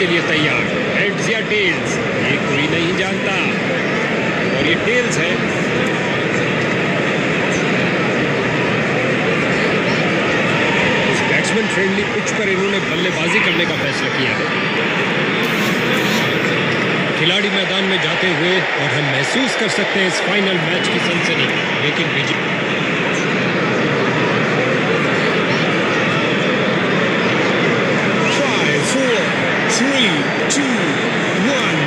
के लिए तैयार। हेड्स या टेल्स, ये कोई नहीं जानता, और ये टेल्स है। इस बैट्समैन फ्रेंडली पिच पर इन्होंने बल्लेबाजी करने का फैसला किया है। खिलाड़ी मैदान में जाते हुए और हम महसूस कर सकते हैं इस फाइनल मैच की सनसनी, लेकिन विजय 3, 2, 1,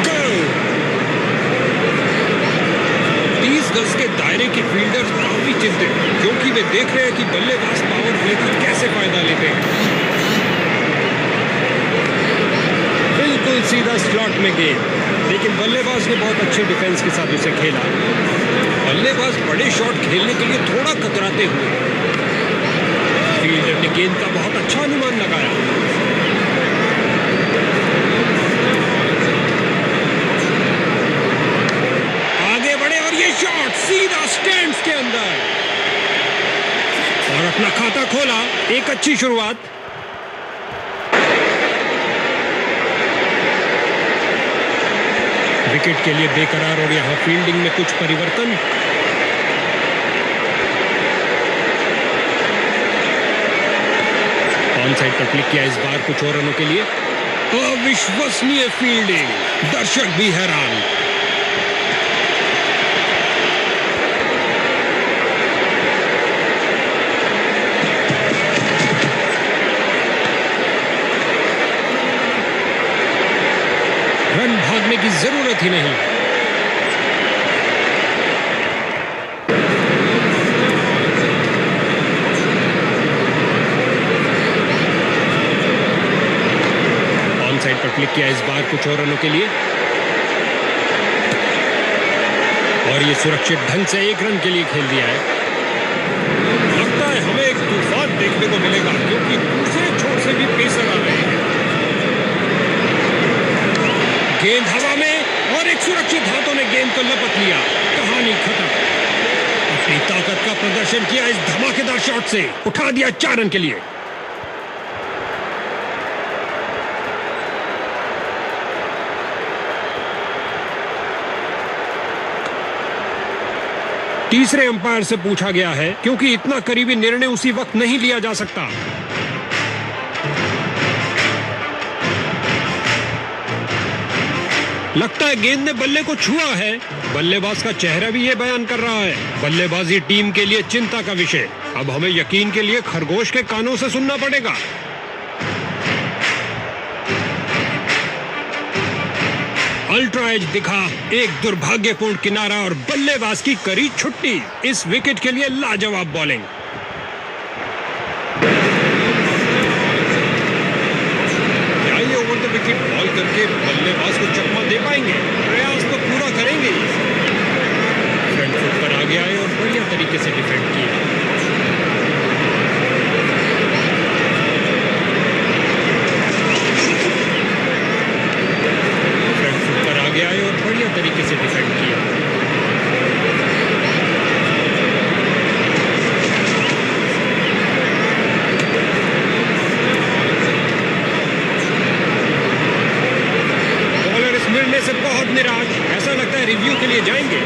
go! 30 गज के दायरे के फील्डर्स काफी चिंतित, क्योंकि वे देख रहे हैं कि बल्लेबाज पावर प्ले का कैसे फायदा लेते हैं। बिल्कुल सीधा स्लॉट में गेंद, लेकिन बल्लेबाज ने बहुत अच्छे डिफेंस के साथ उसे खेला। बल्लेबाज बड़े शॉट खेलने के लिए थोड़ा कतराते हुए, फील्डर ने गेंद का बहुत अच्छा अनुमान लगाया। शॉट सीधा स्टैंड्स के अंदर, और अपना खाता खोला। एक अच्छी शुरुआत। विकेट के लिए बेकरार, और यहां फील्डिंग में कुछ परिवर्तन। ऑन साइड पर क्लिक किया इस बार कुछ और रनों के लिए। अविश्वसनीय फील्डिंग, दर्शक भी हैरान। रन भागने की जरूरत ही नहीं। ऑन साइड पर क्लिक किया इस बार कुछ और रनों के लिए, और ये सुरक्षित ढंग से एक रन के लिए खेल दिया है। लगता है हमें एक तूफान देखने को मिलेगा, क्योंकि दूसरे छोर से भी पेसर आ रहे हैं। गेंद हवा में, और एक सुरक्षित हाथों ने गेंद को लपक लिया। कहानी खत्म। अपनी ताकत का प्रदर्शन किया इस धमाकेदार शॉट से, उठा दिया 4 रन के लिए। तीसरे अंपायर से पूछा गया है, क्योंकि इतना करीबी निर्णय उसी वक्त नहीं लिया जा सकता। लगता है गेंद ने बल्ले को छुआ है। बल्लेबाज का चेहरा भी ये बयान कर रहा है। बल्लेबाजी टीम के लिए चिंता का विषय। अब हमें यकीन के लिए खरगोश के कानों से सुनना पड़ेगा। अल्ट्रा एज दिखा, एक दुर्भाग्यपूर्ण किनारा, और बल्लेबाज की करी छुट्टी। इस विकेट के लिए लाजवाब bowling. Over the wicket ball करके बल्लेबाज को चकमा दे पाएंगे? प्रयास तो पूरा करेंगे। फ्रंट फुट पर आगे आए और बढ़िया तरीके से डिफेंड किया। फ्रंट फुट पर आगे आए और बढ़िया तरीके से डिफेंड किया। से बहुत निराश, ऐसा लगता है रिव्यू के लिए जाएंगे।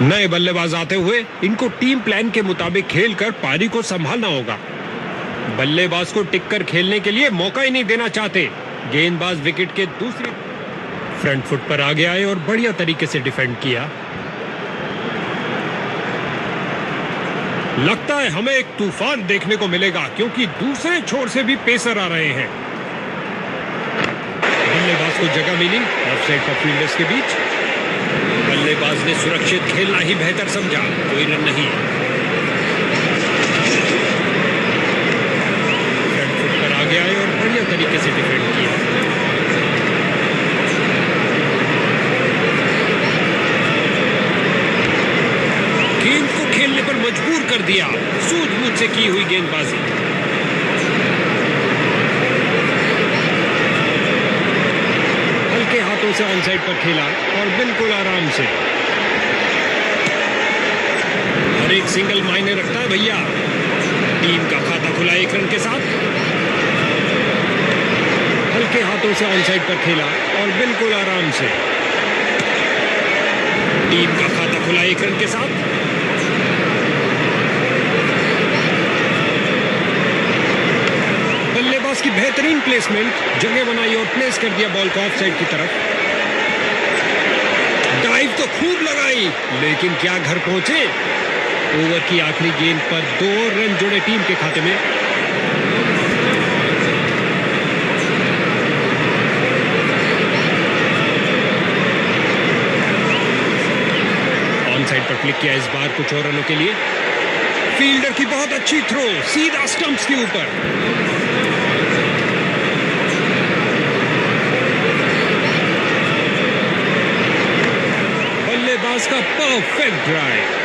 नए बल्लेबाज आते हुए इनको टीम प्लान के मुताबिक खेलकर पारी को संभालना होगा। बल्लेबाज को टिककर खेलने के लिए मौका ही नहीं देना चाहते। गेंदबाज विकेट के दूसरे फ्रंट फुट पर आगे आए और बढ़िया तरीके से डिफेंड किया। लगता है हमें एक तूफान देखने को मिलेगा, क्योंकि दूसरे छोर से भी पेसर आ रहे हैं। बल्लेबाज को जगह मिली ऑफसाइड पर फील्डर्स के बीच। बल्लेबाज ने सुरक्षित खेलना ही बेहतर समझा, कोई रन नहीं। फ्रंट फुट पर आगे आए और बढ़िया तरीके से डिफेंड किया। गेंद को खेलने पर मजबूर कर दिया, सूझबूझ से की हुई गेंदबाजी। से ऑन साइड पर खेला और बिल्कुल आराम से। हर एक सिंगल मायने रखता है भैया। टीम का खाता खुला 1 रन के साथ। हल्के हाथों से ऑन साइड पर खेला और बिल्कुल आराम से। टीम का खाता खुला 1 रन के साथ। बल्लेबाज की बेहतरीन प्लेसमेंट, जगह बनाई और प्लेस कर दिया बॉल को ऑफ साइड की तरफ। डाइव तो खूब लगाई, लेकिन क्या घर पहुंचे। ओवर की आखिरी गेंद पर 2 रन जुड़े टीम के खाते में। ऑन साइड पर क्लिक किया इस बार कुछ और रनों के लिए। फील्डर की बहुत अच्छी थ्रो, सीधा स्टंप्स के ऊपर। बल्लेबाज का परफेक्ट ड्राइव।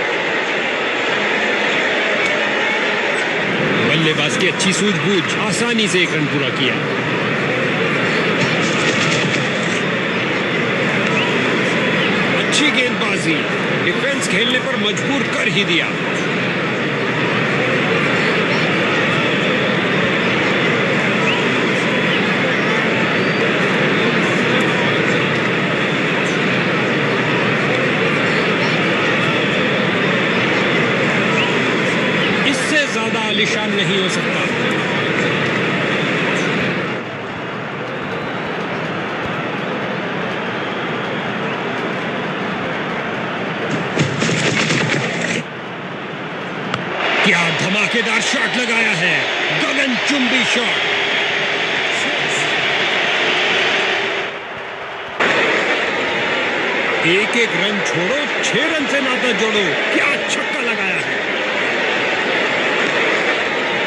बल्लेबाज की अच्छी सूझबूझ, आसानी से 1 रन पूरा किया। अच्छी गेंदबाजी, डिफेंस खेलने पर मजबूर कर ही दिया। इससे ज्यादा आलीशान नहीं हो सकता। क्या धमाकेदार शॉट लगाया है, गगनचुंबी शॉट। एक एक रन छोड़ो, 6 रन से नाता जोड़ो। क्या छक्का लगाया है।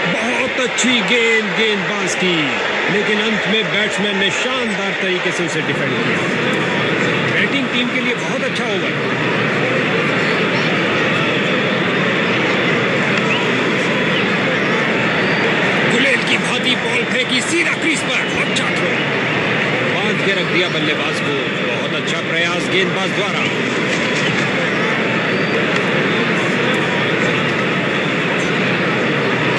बहुत अच्छी गेंदबाज की, लेकिन अंत में बैट्समैन ने शानदार तरीके से उसे डिफेंड किया। बैटिंग टीम के लिए बहुत अच्छा ओवर। की भांति बॉल फेंकी सीधा क्रीज पर। अच्छा थ्रो, बांध के रख दिया बल्लेबाज को। बहुत अच्छा प्रयास गेंदबाज द्वारा।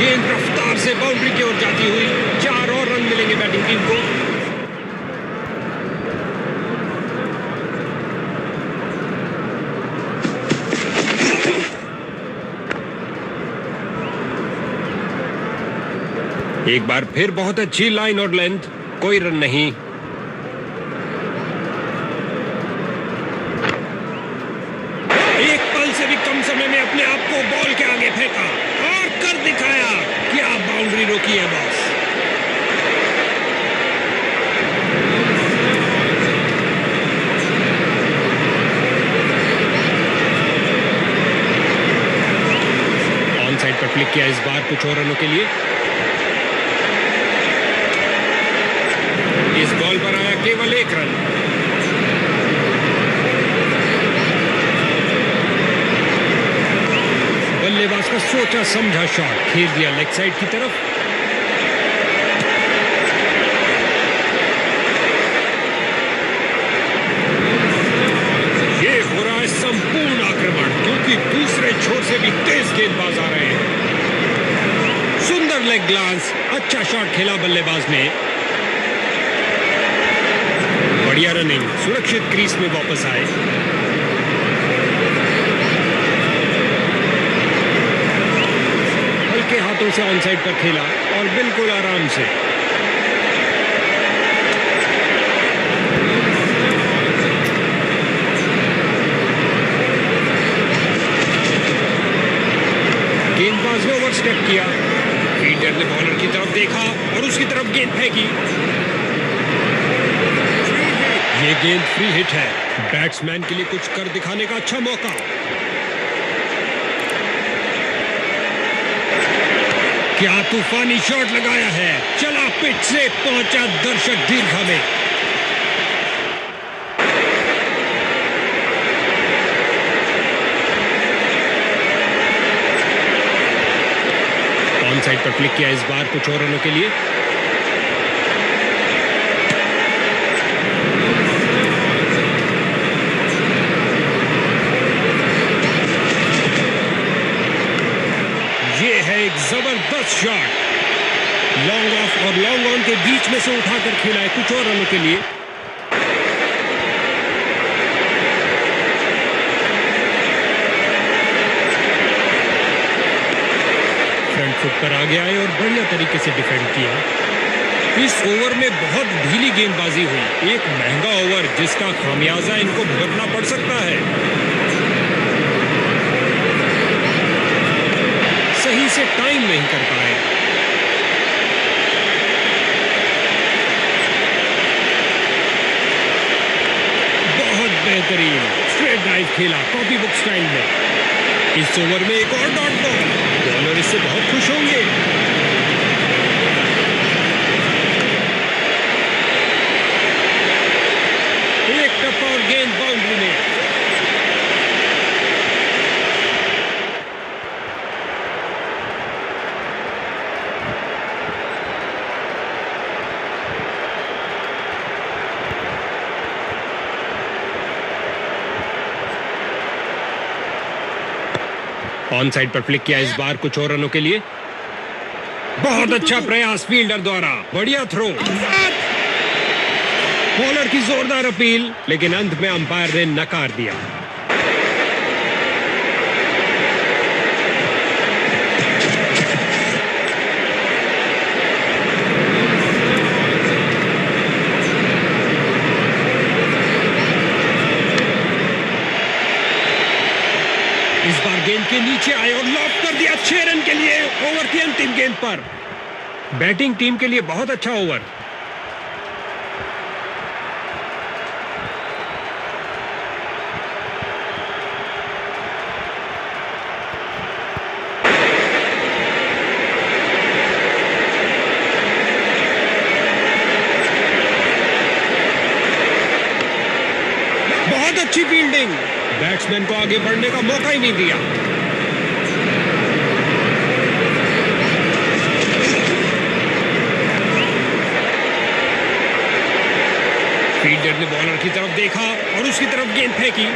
गेंद रफ्तार से बाउंड्री की ओर जाती हुई। 4 और रन मिलेंगे बैटिंग टीम को। एक बार फिर बहुत अच्छी लाइन और लेंथ, कोई रन नहीं। एक पल से भी कम समय में अपने आप को बॉल के आगे फेंका और कर दिखाया। क्या बाउंड्री रोकी है बॉस। ऑन साइड पर क्लिक किया इस बार कुछ और रनों के लिए। इस बॉल पर आया केवल 1 रन। बल्लेबाज का सोचा समझा शॉट खेल दिया लेग साइड की तरफ। ये हो रहा है संपूर्ण आक्रमण, क्योंकि दूसरे छोर से भी तेज गेंदबाज आ रहे हैं। सुंदर लेग ग्लांस, अच्छा शॉट खेला बल्लेबाज ने। बढ़िया रनिंग, सुरक्षित क्रीज में वापस आए। हल्के हाथों से ऑन साइड पर खेला और बिल्कुल आराम से। गेंदबाज ने ओवरस्टेप किया। फील्डर ने बॉलर की तरफ देखा और उसकी तरफ गेंद फेंकी। ये गेंद फ्री हिट है। बैट्समैन के लिए कुछ कर दिखाने का अच्छा मौका। क्या तूफानी शॉट लगाया है। चला पिच से, पहुंचा दर्शक दीर्घा में। ऑन साइड पर क्लिक किया इस बार कुछ और रनों के लिए। के बीच में से उठाकर खेला है कुछ और रनों के लिए। फ्रंट फुट पर आगे आए और बढ़िया तरीके से डिफेंड किया। इस ओवर में बहुत ढीली गेंदबाजी हुई। एक महंगा ओवर जिसका खामियाजा इनको भुगतना पड़ सकता है। सही से टाइम नहीं कर पाए। बहुत बेहतरीन स्ट्रेट ड्राइव खेला कॉपी बुक स्टाइल में। इस ओवर में एक और डॉट बॉल, बॉलर इससे बहुत खुश होंगे। एक टप्पा और गेंद बाउंड्री में। ऑन साइड पर फ्लिक किया इस बार कुछ और रनों के लिए। बहुत अच्छा प्रयास फील्डर द्वारा, बढ़िया थ्रो। बॉलर की जोरदार अपील, लेकिन अंत में अंपायर ने नकार दिया। इस बार गेंद के नीचे आए और लॉक कर दिया 6 रन के लिए ओवर की अंतिम गेंद पर। बैटिंग टीम के लिए बहुत अच्छा ओवर। बहुत अच्छी फील्डिंग, बैट्समैन को आगे बढ़ने का मौका ही नहीं दिया। फील्डर ने बॉलर की तरफ देखा और उसकी तरफ गेंद फेंकी।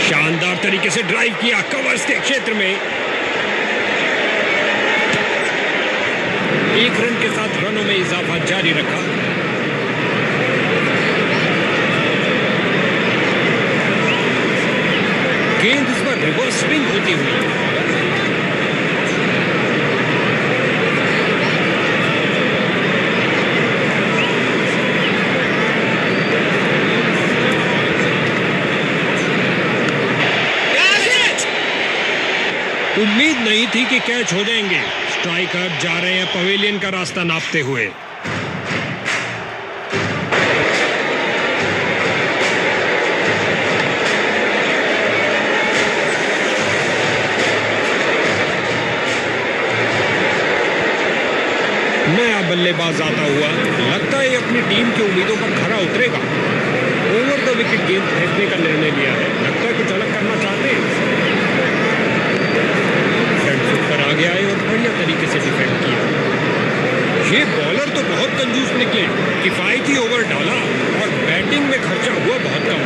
शानदार तरीके से ड्राइव किया कवर्स के क्षेत्र में। 1 रन के साथ रनों में इजाफा जारी रखा। गेंद इस पर रिवर्स स्विंग होती हुई। उम्मीद नहीं थी कि कैच हो जाएंगे। स्ट्राइकर जा रहे हैं पवेलियन का रास्ता नापते हुए। नया बल्लेबाज आता हुआ, लगता है अपनी टीम की उम्मीदों पर खरा उतरेगा। ओवर द विकेट गेंद फेंकने का निर्णय लिया है। लगता है कुछ अलग करना चाहते हैं। पर आगे आए और बढ़िया तरीके से डिफेंड किया। ये बॉलर तो बहुत कंजूस निकले। किफायती ओवर डाला और बैटिंग में खर्चा हुआ बहुत कम।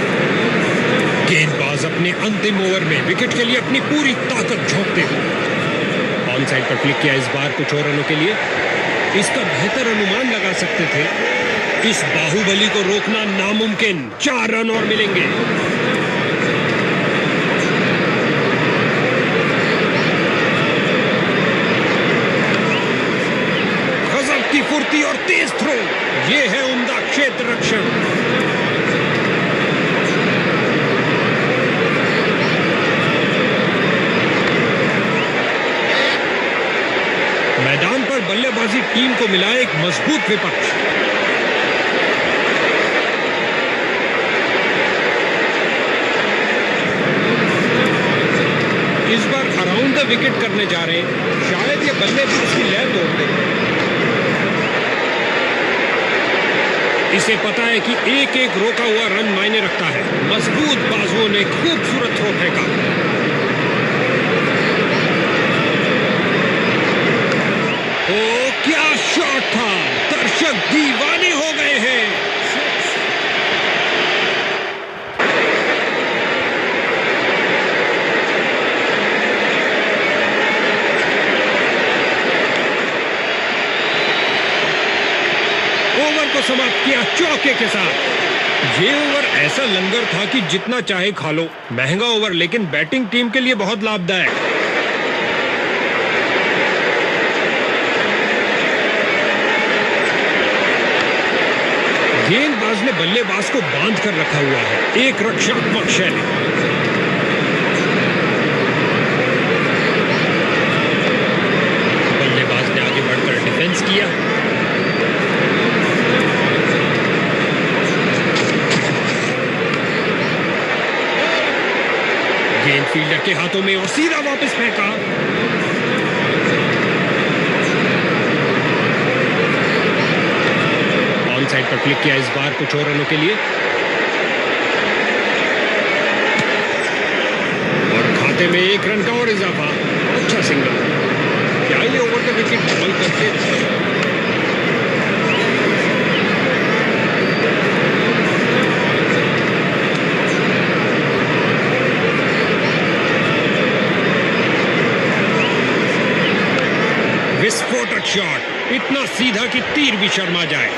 गेंदबाज अपने अंतिम ओवर में विकेट के लिए अपनी पूरी ताकत झोंकते हुए। ऑन साइड पर फ्लिक किया इस बार कुछ और रनों के लिए। इसका बेहतर अनुमान लगा सकते थे। इस बाहुबली को रोकना नामुमकिन। 4 रन और मिलेंगे। फुर्ती और तेज थ्रो, ये है उम्दा क्षेत्र रक्षण। मैदान पर बल्लेबाजी टीम को मिला एक मजबूत विपक्ष। इस बार अराउंड द विकेट करने जा रहे हैं। शायद ये बल्ले भी उसकी लय तोड़ दे। इसे पता है कि एक एक रोका हुआ रन मायने रखता है। मजबूत बाजुओं ने खूबसूरत थ्रो फेंका। ओ क्या शॉट था, दर्शक दीवाने हो गए हैं। समाप्त किया चौके के साथ। ये ओवर ऐसा लंगर था कि जितना चाहे खा लो। महंगा ओवर लेकिन बैटिंग टीम के लिए बहुत लाभदायक। गेंदबाज ने बल्लेबाज को बांध कर रखा हुआ है। एक रक्षात्मक शैली। बल्लेबाज ने आगे बढ़कर डिफेंस किया। गेंद फील्डर के हाथों में और सीधा वापस फेंका। ऑन साइड पर क्लिक किया इस बार कुछ और रनों के लिए और खाते में 1 रन का और इजाफा। अच्छा सिंगल। क्या ये ओवर द विकेट बॉल करके विस्फोटक शॉट, इतना सीधा कि तीर भी शर्मा जाए।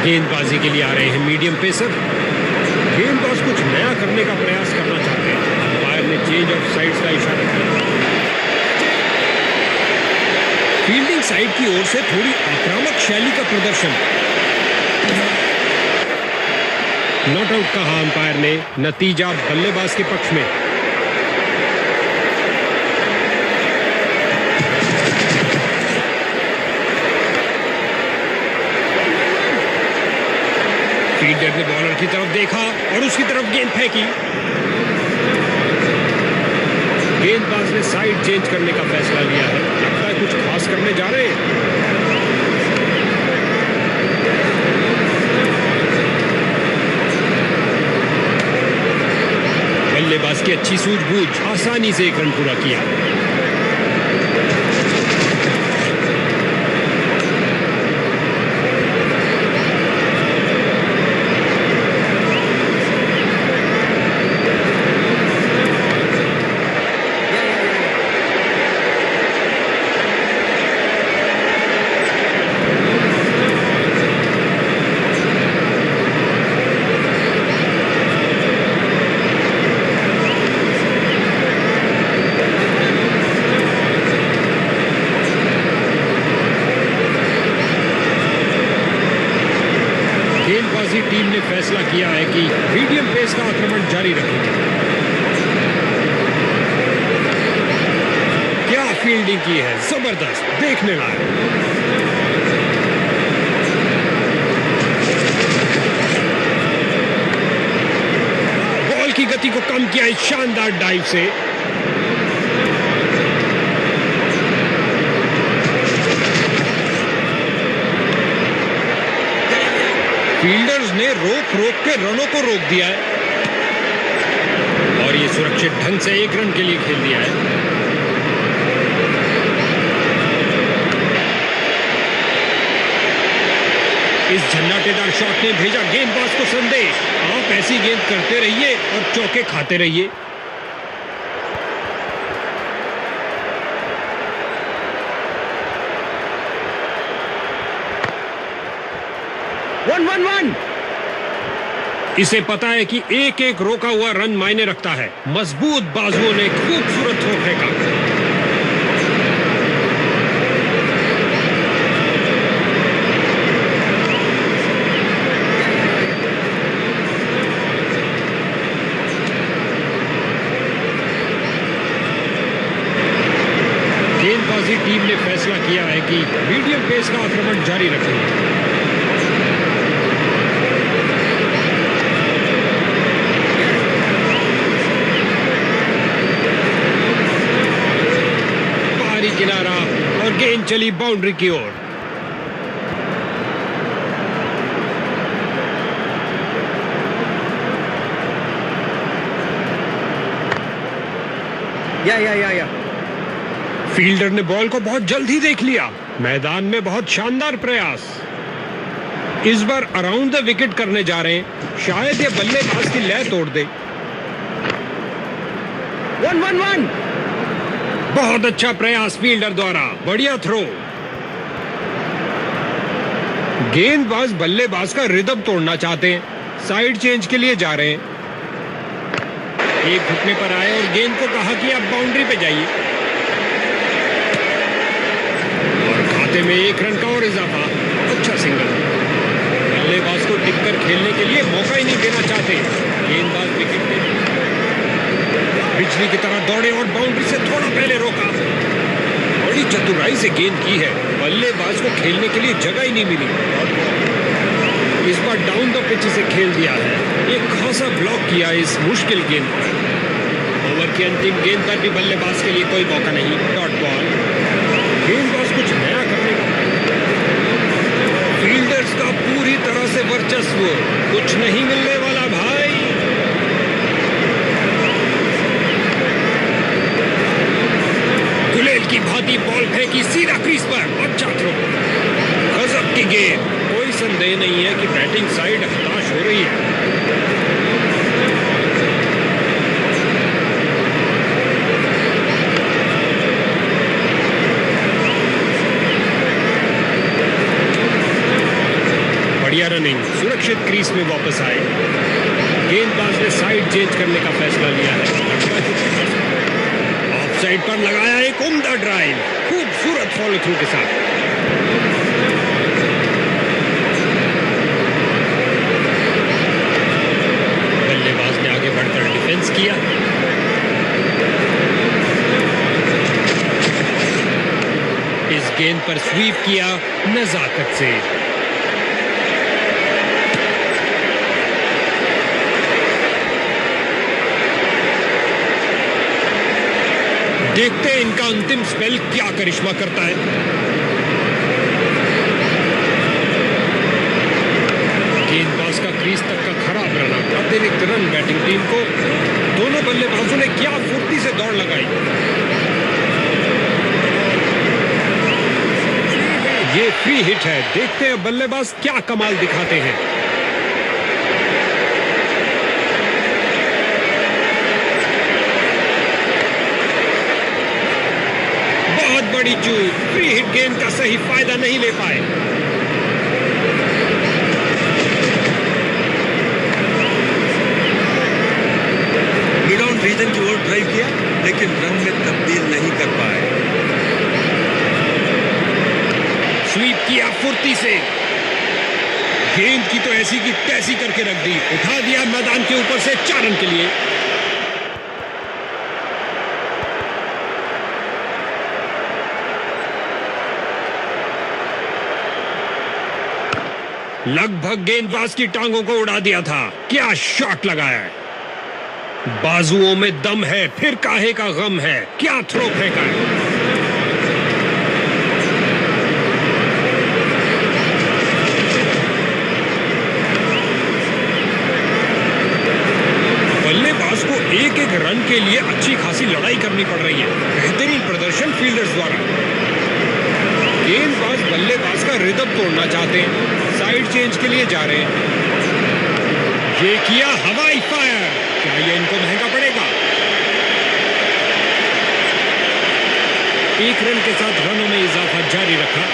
गेंदबाजी के लिए आ रहे हैं मीडियम पेसर। गेंदबाज कुछ नया करने का प्रयास करना चाहते हैं। अंपायर ने चेंज ऑफ साइड्स का इशारा किया। फील्डिंग साइड की ओर से थोड़ी आक्रामक शैली का प्रदर्शन। नॉट आउट कहा अंपायर ने। नतीजा बल्लेबाज के पक्ष में। फील्डर ने बॉलर की तरफ देखा और उसकी तरफ गेंद फेंकी। गेंदबाज ने साइड चेंज करने का फैसला लिया है। लगता है कुछ खास करने जा रहे हैं। बल्लेबाज की अच्छी सूझबूझ, आसानी से 1 रन पूरा किया। गेंदबाजी टीम ने फैसला किया है कि मीडियम पेस का आक्रमण जारी रखेंगे। क्या फील्डिंग की है, जबरदस्त, देखने लायक। बॉल की गति को कम किया इस शानदार डाइव से। फील्डर्स ने रोक के रनों को रोक दिया है और ये सुरक्षित ढंग से 1 रन के लिए खेल दिया है। इस झंझाटेदार शॉट ने भेजा गेंदबाज को संदेश, आप ऐसी गेंद करते रहिए और चौके खाते रहिए। इसे पता है कि एक रोका हुआ रन मायने रखता है। मजबूत बाजुओं ने खूबसूरत थ्रो फेंका। गेंदबाजी टीम ने फैसला किया है कि मीडियम पेस का आक्रमण जारी रखेंगे। किनारा और गेंद चली बाउंड्री की ओर। या फील्डर ने बॉल को बहुत जल्द ही देख लिया। मैदान में बहुत शानदार प्रयास। इस बार अराउंड द विकेट करने जा रहे हैं। शायद ये बल्लेबाज की लय तोड़ दे। 1-1-1 बहुत अच्छा प्रयास फील्डर द्वारा, बढ़िया थ्रो। गेंदबाज बल्लेबाज का रिदम तोड़ना चाहते हैं, साइड चेंज के लिए जा रहे हैं। एक घुटने पर आए और गेंद को कहा कि आप बाउंड्री पे जाइए, और खाते में 1 रन का और इजाफा। अच्छा सिंगल। बल्लेबाज को टिककर खेलने के लिए मौका ही नहीं देना चाहते। गेंदबाज विकेट पे बिजली की तरह दौड़े और बाउंड्री से थोड़ा पहले रोका। बड़ी चतुराई से गेंद की है, बल्लेबाज को खेलने के लिए जगह ही नहीं मिली। इस बार डाउन द पिच से खेल दिया है, एक खासा ब्लॉक किया इस मुश्किल गेंद पर। ओवर की अंतिम गेंद पर भी बल्लेबाज के लिए कोई मौका नहीं। Dot ball. गेंदबाज कुछ नया करने का, फील्डर्स का पूरी तरह से वर्चस्व, कुछ नहीं मिलने वाला भाई। गुलेल की भांति बॉल फेंकी सीधा क्रीज पर। अच्छा थ्रो, गजब की गेंद। कोई संदेह नहीं है कि बैटिंग साइड हताश हो रही है। बढ़िया रनिंग, सुरक्षित क्रीज में वापस आए। गेंदबाज ने साइड चेंज करने का फैसला लिया है। ऑफ साइड पर लगाया एक उम्दा ड्राइव, खूबसूरत फॉलो थ्रू के साथ। बल्लेबाज ने आगे बढ़कर डिफेंस किया। इस गेंद पर स्वीप किया नजाकत से। देखते हैं इनका अंतिम स्पेल क्या करिश्मा करता है। गेंदबाज का क्रीज तक का खराब रन, अतिरिक्त रन बैटिंग टीम को। दोनों बल्लेबाजों ने क्या फुर्ती से दौड़ लगाई। ये फ्री हिट है, देखते हैं बल्लेबाज क्या कमाल दिखाते हैं। बड़ी चूक, फ्री हिट गेंद का सही फायदा नहीं ले पाए। मिड ऑन रीजन की ओर ड्राइव किया, लेकिन रन में तब्दील नहीं कर पाए। स्वीप किया फुर्ती से, गेंद की तो ऐसी की तैसी करके रख दी, उठा दिया मैदान के ऊपर से 4 रन के लिए। लगभग गेंदबाज की टांगों को उड़ा दिया था। क्या शॉट लगाया है, बाजुओं में दम है, फिर काहे का गम है। क्या थ्रो फेंका है। बल्लेबाज को एक एक रन के लिए अच्छी खासी लड़ाई करनी पड़ रही है। बेहतरीन प्रदर्शन फील्डर्स द्वारा। गेंदबाज बल्लेबाज का रिदम तोड़ना चाहते हैं, साइड चेंज के लिए जा रहे हैं। ये किया हवाई फायर, क्या ये इनको महंगा पड़ेगा। 1 रन के साथ रनों में इजाफा जारी रखा।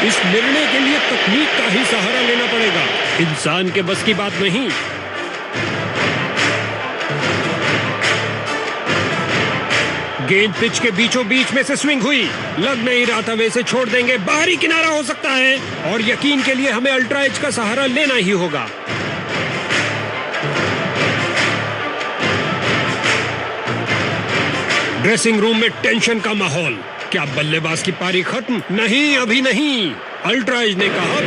इस निर्णय के लिए तकनीक का ही सहारा लेना पड़ेगा, इंसान के बस की बात नहीं। गेंद पिच के बीचों बीच में से स्विंग हुई, लग नहीं रहा था वैसे छोड़ देंगे, बाहरी किनारा हो सकता है, और यकीन के लिए हमें अल्ट्रा एज का सहारा लेना ही होगा। ड्रेसिंग रूम में टेंशन का माहौल। क्या बल्लेबाज की पारी खत्म? नहीं, अभी नहीं। अल्ट्रा एज ने कहा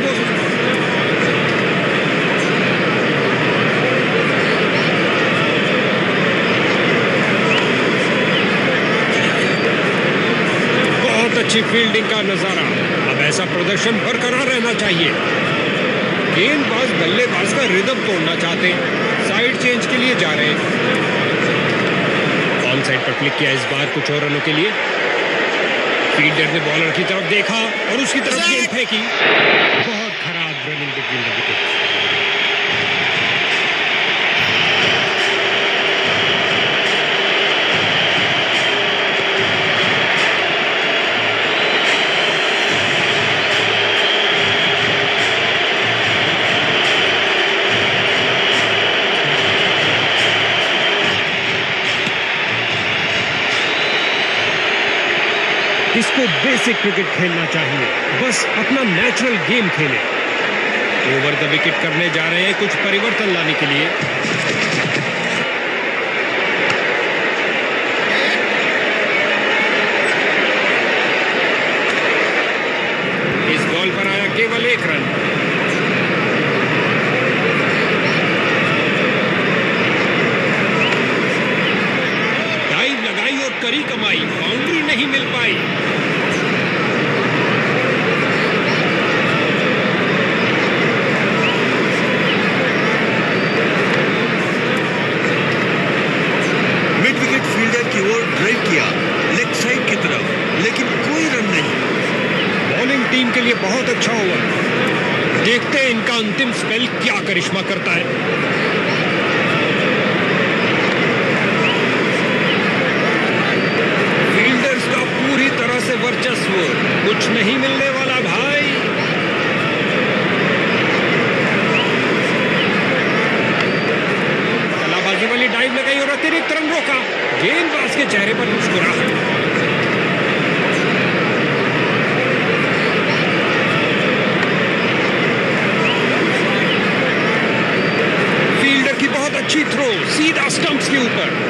बहुत अच्छी फील्डिंग का नजारा। अब ऐसा प्रदर्शन बरकरार रहना चाहिए। गेंदबाज बल्लेबाज का रिदम तोड़ना चाहते हैं, साइड चेंज के लिए जा रहे हैं। ऑन साइड पर क्लिक किया इस बार कुछ और रनों के लिए। फील्डर ने बॉलर की तरफ देखा और उसकी तरफ गेंद फेंकी। बहुत खराब रनिंग बिटवीन द विकेट। इसको बेसिक क्रिकेट खेलना चाहिए, बस अपना नेचुरल गेम खेले। ओवर द विकेट करने जा रहे हैं कुछ परिवर्तन लाने के लिए। इस बॉल पर आया केवल 1 रन। डाइव लगाई और करी कमाई, बाउंड्री नहीं मिल पाई। मिड विकेट फील्डर की ओर ड्राइव किया लेग साइड की तरफ, लेकिन कोई रन नहीं। बॉलिंग टीम के लिए बहुत अच्छा ओवर। देखते हैं इनका अंतिम स्पेल क्या करिश्मा करता है। फील्डर्स का पूरी तरह से वर्चस्व, कुछ नहीं मिलने वाला भाई। कलाबाजी वाली डाइव लगाई और अतिरिक्त रन रोका। गेंदबाज के चेहरे पर मुस्कुराहट। फील्डर की बहुत अच्छी थ्रो, सीधा स्टंप्स के ऊपर।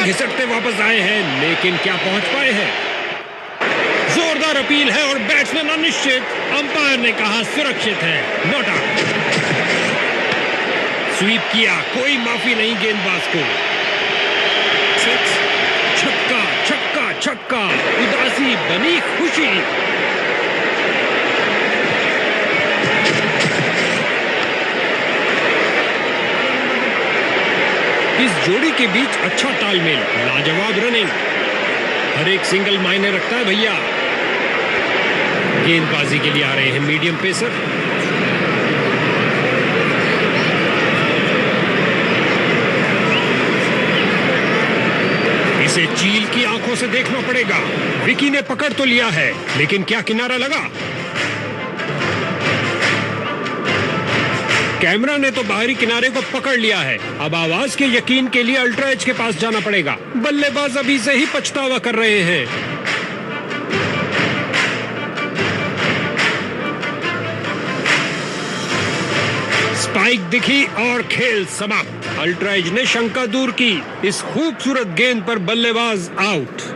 घिसटते वापस आए हैं, लेकिन क्या पहुंच पाए हैं? जोरदार अपील है और बैट्समैन अनिश्चित। अंपायर ने कहा सुरक्षित है, नॉट आउट। स्वीप किया, कोई माफी नहीं गेंदबाज को। छक्का छक्का छक्का, उदासी बनी खुशी। इस जोड़ी के बीच अच्छा तालमेल, लाजवाब रनिंग। हर एक सिंगल मायने रखता है भैया। गेंदबाजी के लिए आ रहे हैं मीडियम पेसर। इसे चील की आंखों से देखना पड़ेगा। विकी ने पकड़ तो लिया है, लेकिन क्या किनारा लगा? कैमरा ने तो बाहरी किनारे को पकड़ लिया है। अब आवाज के यकीन के लिए अल्ट्रा एज के पास जाना पड़ेगा। बल्लेबाज अभी से ही पछतावा कर रहे हैं। स्पाइक दिखी और खेल समाप्त। अल्ट्रा एज ने शंका दूर की। इस खूबसूरत गेंद पर बल्लेबाज आउट।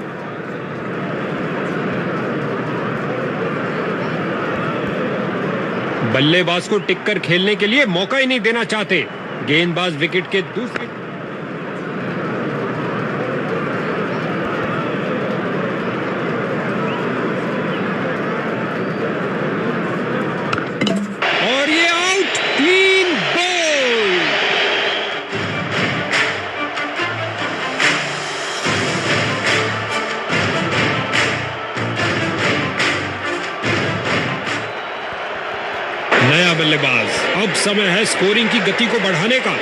बल्लेबाज को टिककर खेलने के लिए मौका ही नहीं देना चाहते। गेंदबाज विकेट के दूसरे और ये आउट, क्लीन बॉल। नया बल्लेबाज। अब समय है स्कोरिंग की गति को बढ़ाने का।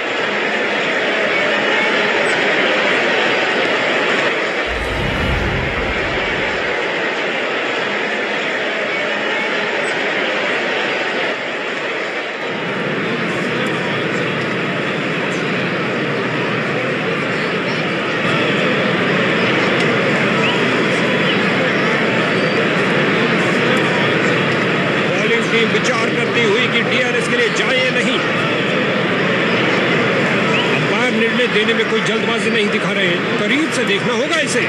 विचार करती हुई कि डीआरएस के लिए जाए या नहीं। अंपायर निर्णय देने में कोई जल्दबाजी नहीं दिखा रहे हैं। करीब से देखना होगा इसे।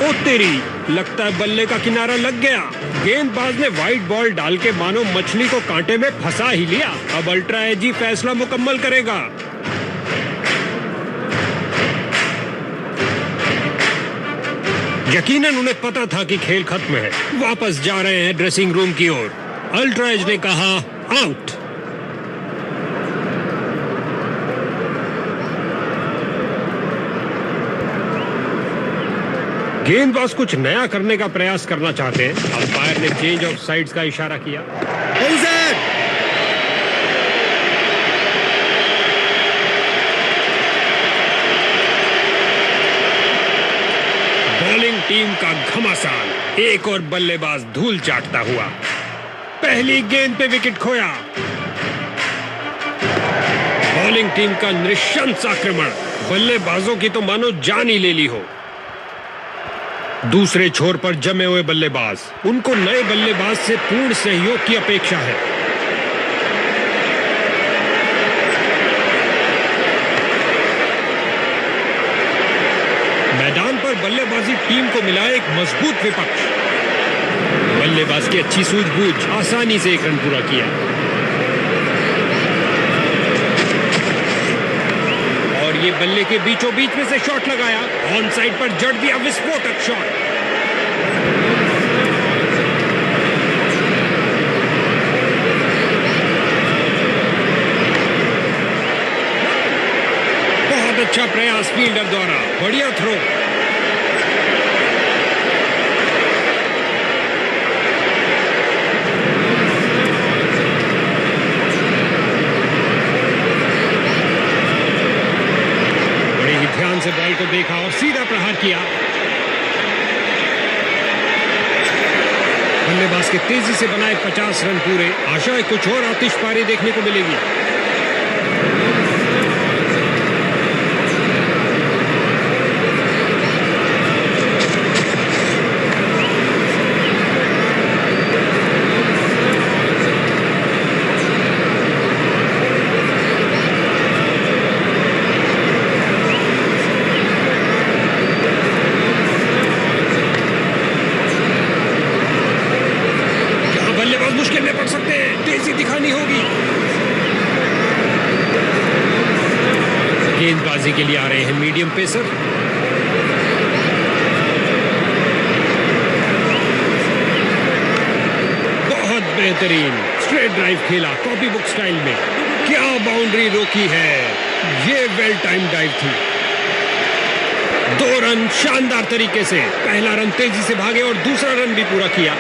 ओ तेरी, लगता है बल्ले का किनारा लग गया। गेंदबाज ने वाइड बॉल डाल के मानो मछली को कांटे में फंसा ही लिया। अब अल्ट्रा एजी फैसला मुकम्मल करेगा। यकीनन उन्हें पता था कि खेल खत्म है। वापस जा रहे हैं ड्रेसिंग रूम की ओर। अल्ट्रा एज ने कहा आउट। गेंदबाज कुछ नया करने का प्रयास करना चाहते हैं। अंपायर ने चेंज ऑफ साइड्स का इशारा किया। बॉलिंग टीम का घमासान, एक और बल्लेबाज धूल चाटता हुआ। पहली गेंद पे विकेट खोया। बॉलिंग टीम का नृशंस आक्रमण, बल्लेबाजों की तो मानो जान ही ले ली हो। दूसरे छोर पर जमे हुए बल्लेबाज, उनको नए बल्लेबाज से पूर्ण सहयोग की अपेक्षा है। मैदान पर बल्लेबाजी टीम को मिला एक मजबूत विपक्ष। बल्लेबाज की अच्छी सूझबूझ, आसानी से एक रन पूरा किया। और ये बल्ले के बीचों बीच में से शॉट लगाया। ऑन साइड पर जड़ दिया विस्फोटक शॉट। बहुत अच्छा प्रयास फील्डर द्वारा, बढ़िया थ्रो। ध्यान से बॉल को देखा और सीधा प्रहार किया। बल्लेबाज के तेजी से बनाए 50 रन पूरे। आशा है कुछ और आतिशबाजी देखने को मिलेगी। मुश्किल में पड़ सकते हैं, तेजी दिखानी होगी। गेंदबाजी के लिए आ रहे हैं मीडियम पेसर। बहुत बेहतरीन स्ट्रेट ड्राइव खेला कॉपी बुक स्टाइल में। क्या बाउंड्री रोकी है, ये वेल टाइम ड्राइव थी। 2 रन शानदार तरीके से। पहला रन तेजी से भागे और दूसरा रन भी पूरा किया।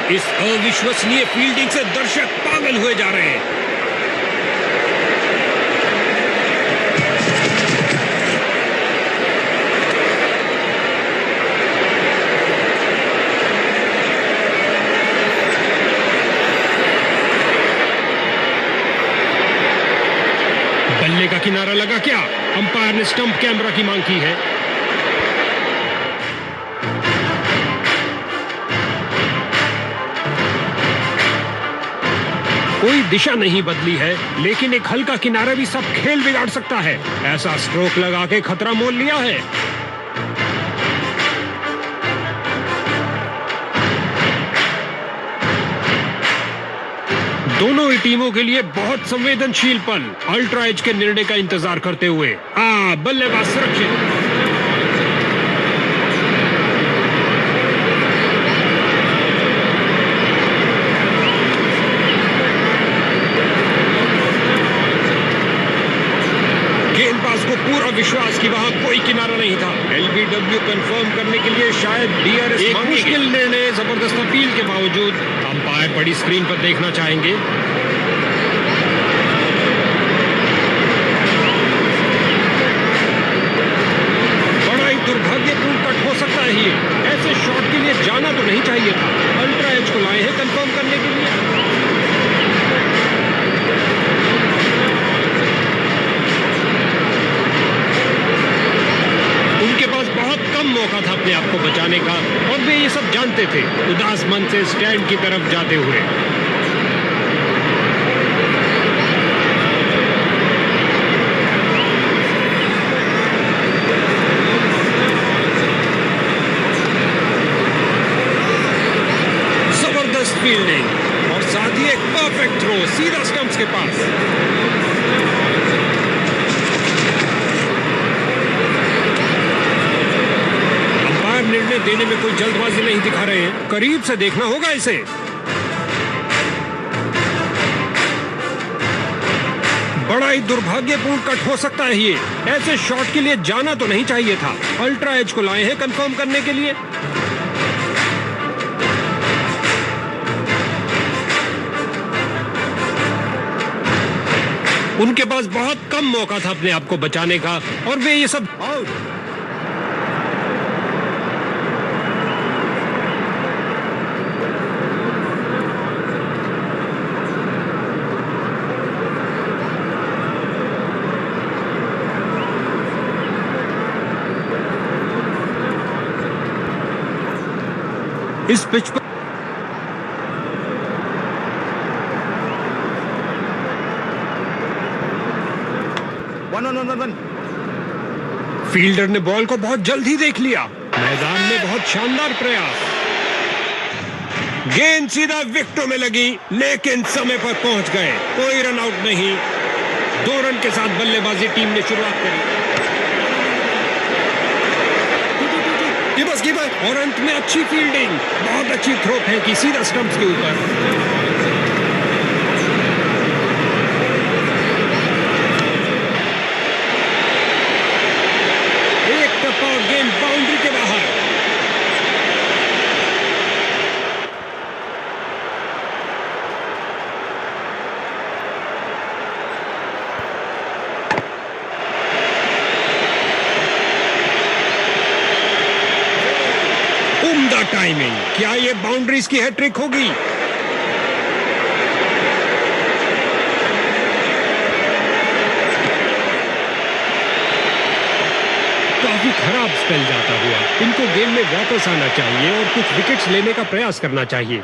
इस अविश्वसनीय फील्डिंग से दर्शक पागल हुए जा रहे हैं। बल्ले का किनारा लगा क्या? अंपायर ने स्टंप कैमरा की मांग की है। कोई दिशा नहीं बदली है, लेकिन एक हल्का किनारा भी सब खेल बिगाड़ सकता है। ऐसा स्ट्रोक लगा के खतरा मोल लिया है। दोनों ही टीमों के लिए बहुत संवेदनशील पल। अल्ट्रा एज के निर्णय का इंतजार करते हुए बल्लेबाज सुरक्षित। गेंदबाज को पूरा विश्वास कि वहां कोई किनारा नहीं था। एलबीडब्ल्यू कंफर्म करने के लिए शायद डीआरएस एक मुश्किल निर्णय, जबरदस्त अपील के बावजूद अंपायर बड़ी स्क्रीन पर देखना चाहेंगे। बड़ा ही दुर्भाग्यपूर्ण कट हो सकता है ये। ऐसे शॉट के लिए जाना तो नहीं चाहिए था। अल्ट्रा एज को लाए हैं कंफर्म करने के लिए। मौका था अपने आप को बचाने का और वे ये सब जानते थे। उदास मन से स्टैंड की तरफ जाते हुए के पास। अंपायर निर्णय देने में कोई जल्दबाजी नहीं दिखा रहे हैं, करीब से देखना होगा इसे। बड़ा ही दुर्भाग्यपूर्ण कट हो सकता है ये। ऐसे शॉट के लिए जाना तो नहीं चाहिए था। अल्ट्रा एज को लाए हैं कंफर्म करने के लिए। उनके पास बहुत कम मौका था अपने आप को बचाने का और वे ये सब आउट। इस पिच पर फील्डर ने बॉल को बहुत जल्द ही देख लिया। मैदान में बहुत शानदार प्रयास। गेंद सीधा विकेटों में लगी, लेकिन समय पर पहुंच गए। कोई रन आउट नहीं। 2 रन के साथ बल्लेबाजी टीम ने शुरुआत करी और अंत में अच्छी फील्डिंग, बहुत अच्छी थ्रो फेंकी सीधा स्टंप्स के ऊपर। एक टप्पा और गेंद बाउंड्री के बाहर। उम्दा टाइमिंग। क्या ये बाउंड्रीज की हैट्रिक होगी? काफी खराब स्पेल जाता हुआ। इनको गेम में वापस आना चाहिए और कुछ विकेट्स लेने का प्रयास करना चाहिए।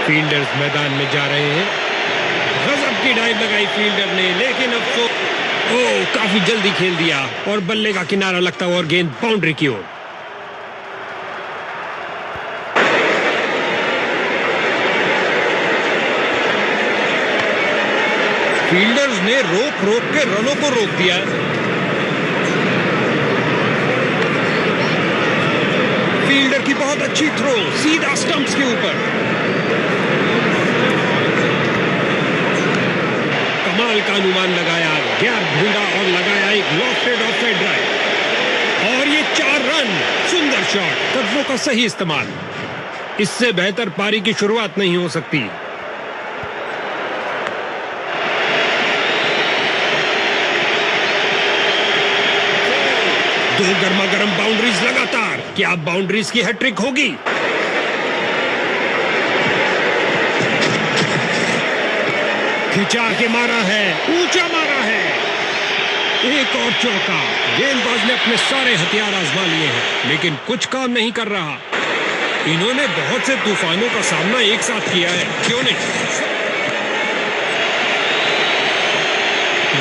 फील्डर्स मैदान में जा रहे हैं। गजब की डाइव लगाई फील्डर ने, लेकिन अफसोस काफी जल्दी खेल दिया और बल्ले का किनारा लगता हुआ और गेंद बाउंड्री की ओर। फील्डर्स ने रोक के रनों को रोक दिया। फील्डर की बहुत अच्छी थ्रो सीधा स्टंप्स के ऊपर। कमाल का अनुमान लगाया, गैप ढूंढा और लगाया एक लॉफ्टेड ऑफसाइड ड्राइव और ये 4 रन। सुंदर शॉट, कदमों का सही इस्तेमाल। इससे बेहतर पारी की शुरुआत नहीं हो सकती। दो गर्मा गर्म बाउंड्रीज लगातार। क्या बाउंड्रीज की हैट्रिक होगी? खिंचा के मारा है, ऊंचा मारा है। एक और चौका। गेंदबाज ने अपने सारे हथियार आजमा लिए हैं, लेकिन कुछ काम नहीं कर रहा। इन्होंने बहुत से तूफानों का सामना एक साथ किया है, क्यों नहीं?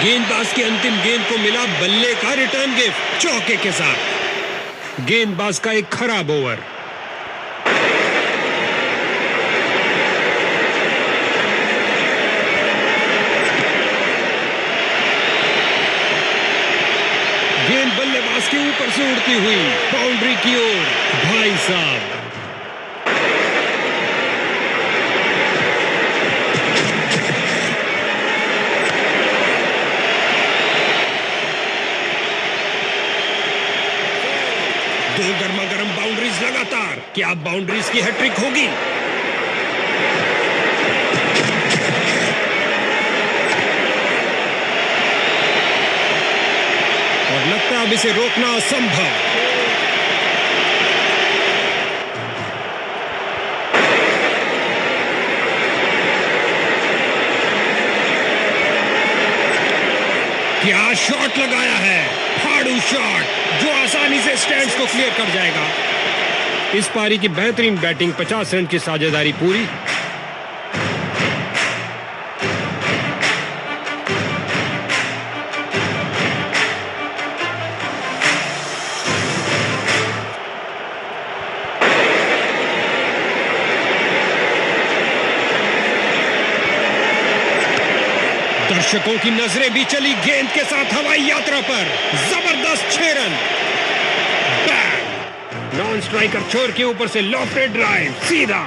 गेंदबाज की अंतिम गेंद को मिला बल्ले का रिटर्न गिफ्ट चौके के साथ। गेंदबाज का एक खराब ओवर। गेंद बल्लेबाज के ऊपर से उड़ती हुई बाउंड्री की ओर। भाई साहब, दो गर्मा गर्म बाउंड्रीज लगातार। क्या बाउंड्रीज की हैट्रिक होगी? और लगता है अब इसे रोकना असंभव। क्या शॉट लगाया है, फाड़ू शॉट जो आसानी से स्टैंड्स को क्लियर कर जाएगा। इस पारी की बेहतरीन बैटिंग, 50 रन की साझेदारी पूरी। दर्शकों की नजरें भी चली गेंद के साथ हवाई यात्रा पर। जबरदस्त 6 रन। नॉन स्ट्राइकर छोर के ऊपर से लॉफ्टेड ड्राइव सीधा।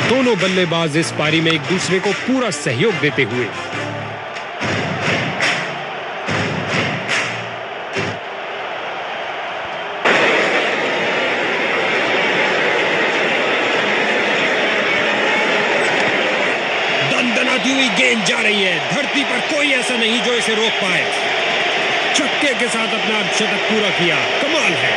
दोनों बल्लेबाज इस पारी में एक दूसरे को पूरा सहयोग देते हुए। दंदनाती हुई गेंद जा रही है। धरती पर कोई ऐसा नहीं जो इसे रोक पाए। छक्के के साथ अपना अर्धशतक पूरा किया। कमाल है।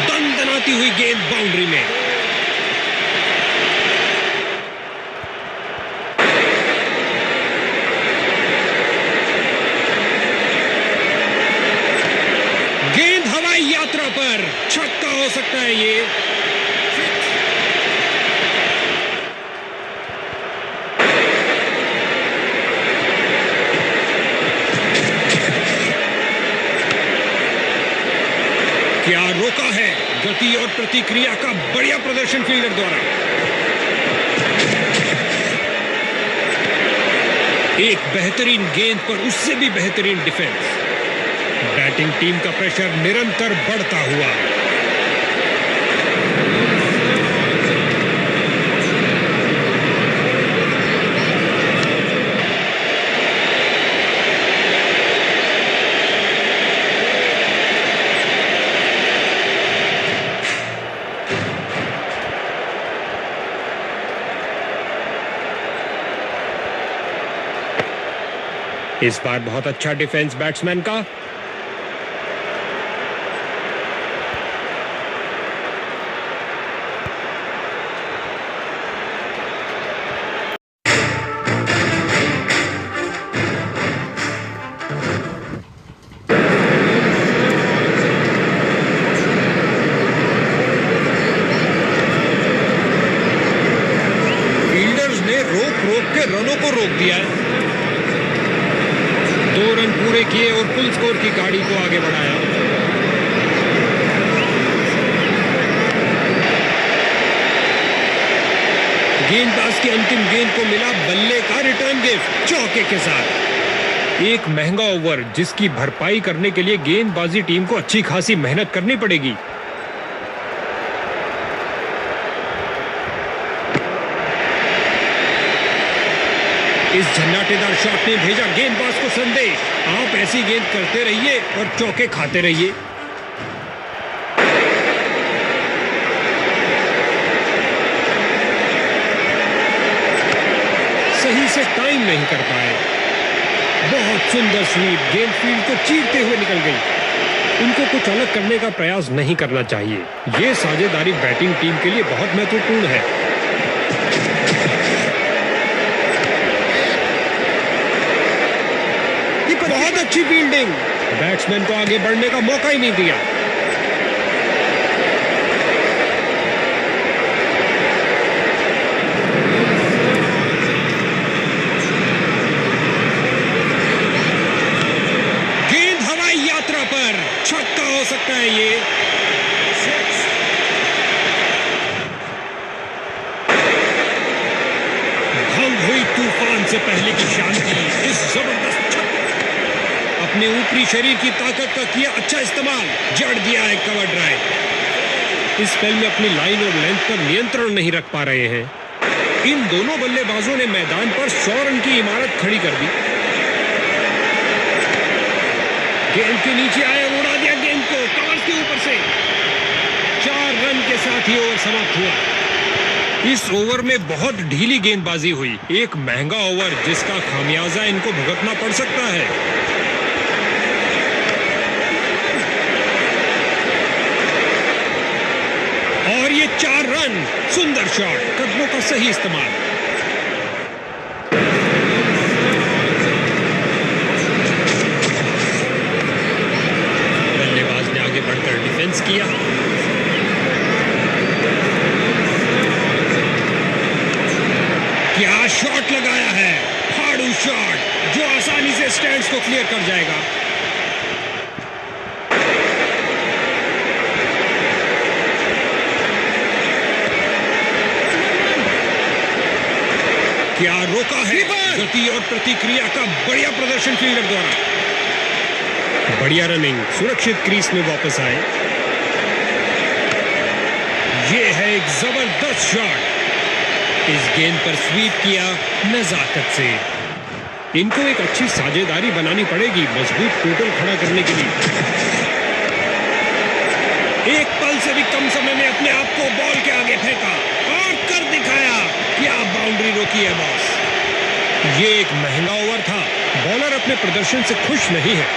दंदनाती हुई गेंद बाउंड्री में। गेंद हवाई यात्रा पर। छक्का हो सकता है ये। क्या रोका है। गति और प्रतिक्रिया का बढ़िया प्रदर्शन फील्डर द्वारा। एक बेहतरीन गेंद पर उससे भी बेहतरीन डिफेंस। बैटिंग टीम का प्रेशर निरंतर बढ़ता हुआ। इस बार बहुत अच्छा डिफेंस बैट्समैन का। फील्डर्स ने रोक के रनों को रोक दिया है। 2 रन पूरे किए और फुल स्कोर की गाड़ी को आगे बढ़ाया। गेंदबाज की अंतिम गेंद को मिला बल्ले का रिटर्न गिफ्ट चौके के साथ। एक महंगा ओवर जिसकी भरपाई करने के लिए गेंदबाजी टीम को अच्छी खासी मेहनत करनी पड़ेगी। इस झन्नाटेदार शॉट ने भेजा गेंदबाज को संदेश। आप ऐसी गेंद करते रहिए और चौके खाते रहिए। सही से टाइम नहीं कर पाए। बहुत सुंदर स्वीप गेंद फील्ड को चीरते हुए निकल गई। उनको कुछ अलग करने का प्रयास नहीं करना चाहिए। ये साझेदारी बैटिंग टीम के लिए बहुत महत्वपूर्ण है। बहुत अच्छी फील्डिंग। बैट्समैन को आगे बढ़ने का मौका ही नहीं दिया। गेंद हवाई यात्रा पर। छक्का हो सकता है ये। भंग हुई तूफान से पहले की शांति। इस जबरदस्त अपने ऊपरी शरीर की ताकत का किया अच्छा इस्तेमाल। जड़ दिया है कवर ड्राइव। इस स्पेल में अपनी लाइन और लेंथ पर नियंत्रण नहीं रख पा रहे हैं। इन दोनों बल्लेबाजों ने मैदान पर 100 रन की इमारत खड़ी कर दी। गेंद के नीचे आए और उड़ा दिया गेंद को कवर के ऊपर से। 4 रन के साथ ही ओवर समाप्त हुआ। इस ओवर में बहुत ढीली गेंदबाजी हुई। एक महंगा ओवर जिसका खामियाजा इनको भुगतना पड़ सकता है। और ये 4 रन। सुंदर शॉट, कदमों का सही इस्तेमाल। बैलेंस किया। क्या शॉट लगाया है, फाड़ू शॉट जो आसानी से स्टैंड्स को क्लियर कर जाएगा। क्या रोका है, गति और प्रतिक्रिया का बढ़िया प्रदर्शन फील्डर द्वारा। बढ़िया रनिंग, सुरक्षित क्रीज में वापस आए। ये है एक जबरदस्त शॉट, इस गेंद पर स्वीप किया नजाकत से। इनको एक अच्छी साझेदारी बनानी पड़ेगी मजबूत टोटल खड़ा करने के लिए। एक पल से भी कम समय में अपने आप को बॉल के आगे फेंका और कर दिखाया। क्या बाउंड्री रोकी है बॉस। ये एक महंगा ओवर था, बॉलर अपने प्रदर्शन से खुश नहीं है।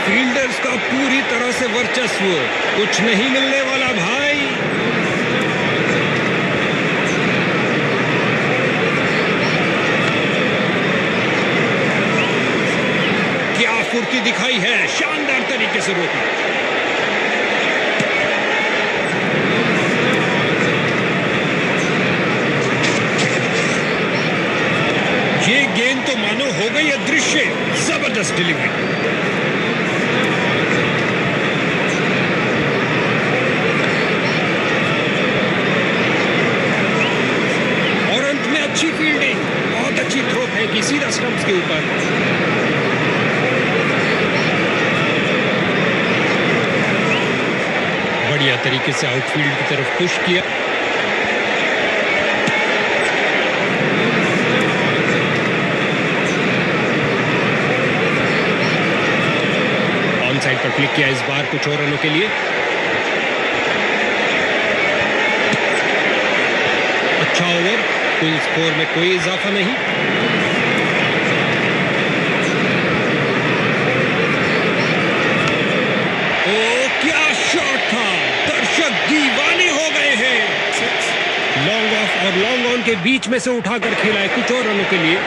फील्डर्स का पूरी तरह से वर्चस्व, कुछ नहीं मिलने वाला भाई। क्या फुर्ती दिखाई है, शानदार तरीके से रोका। ये गेंद तो मानो हो गई अदृश्य, जबरदस्त डिलीवरी। अच्छी फील्डिंग, बहुत अच्छी थ्रो फेंकी सीधा स्टंप्स के ऊपर। बढ़िया तरीके से आउटफील्ड की तरफ पुश किया। ऑन साइड पर क्लिक किया इस बार कुछ और रनों के लिए। अच्छा ओवर, कुल स्कोर में कोई इजाफा नहीं। ओ क्या शॉट था, दर्शक दीवाने हो गए हैं। लॉन्ग ऑफ और लॉन्ग ऑन के बीच में से उठाकर खेला है कुछ और रनों के लिए।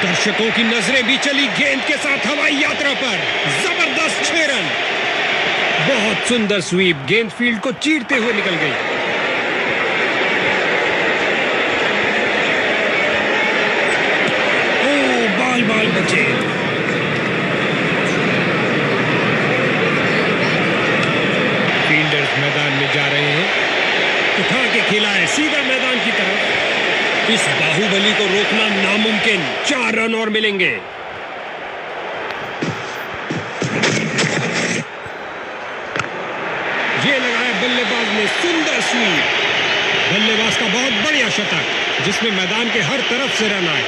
दर्शकों की नजरें भी चली गेंद के साथ हवाई यात्रा पर। जबरदस्त 6 रन, बहुत सुंदर स्वीप, गेंद फील्ड को चीरते हुए निकल गई। ओ बाल बाल बचे। फील्डर्स मैदान में जा रहे हैं, उठा के खेला है सीधा मैदान की तरफ। इस बाहुबली को रोकना नामुमकिन। 4 रन और मिलेंगे। ये लगाया बल्लेबाज ने सुंदर स्वीप। बल्लेबाज का बहुत बढ़िया शतक जिसमें मैदान के हर तरफ से रन आए।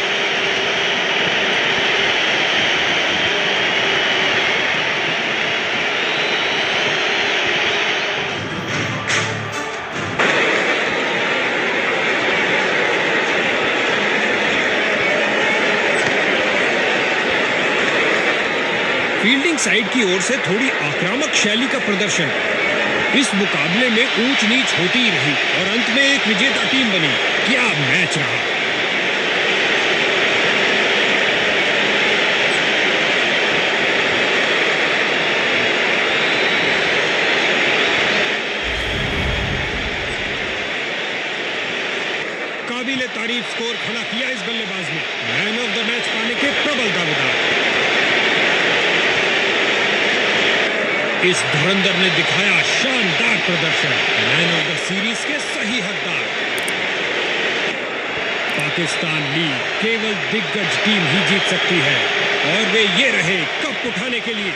फील्डिंग साइड की ओर से थोड़ी आक्रामक शैली का प्रदर्शन। इस मुकाबले में ऊंच नीच होती ही रही और अंत में एक विजेता टीम बनी। क्या मैच रहा। काबिले तारीफ स्कोर खड़ा किया इस बल्लेबाज ने। मैन ऑफ द मैच पाने के प्रबल दावेदार। इस धुरंधर ने दिखाया शानदार प्रदर्शन। मैन ऑफ द सीरीज के सही हकदार। पाकिस्तान लीग केवल दिग्गज टीम ही जीत सकती है और वे ये रहे कप उठाने के लिए।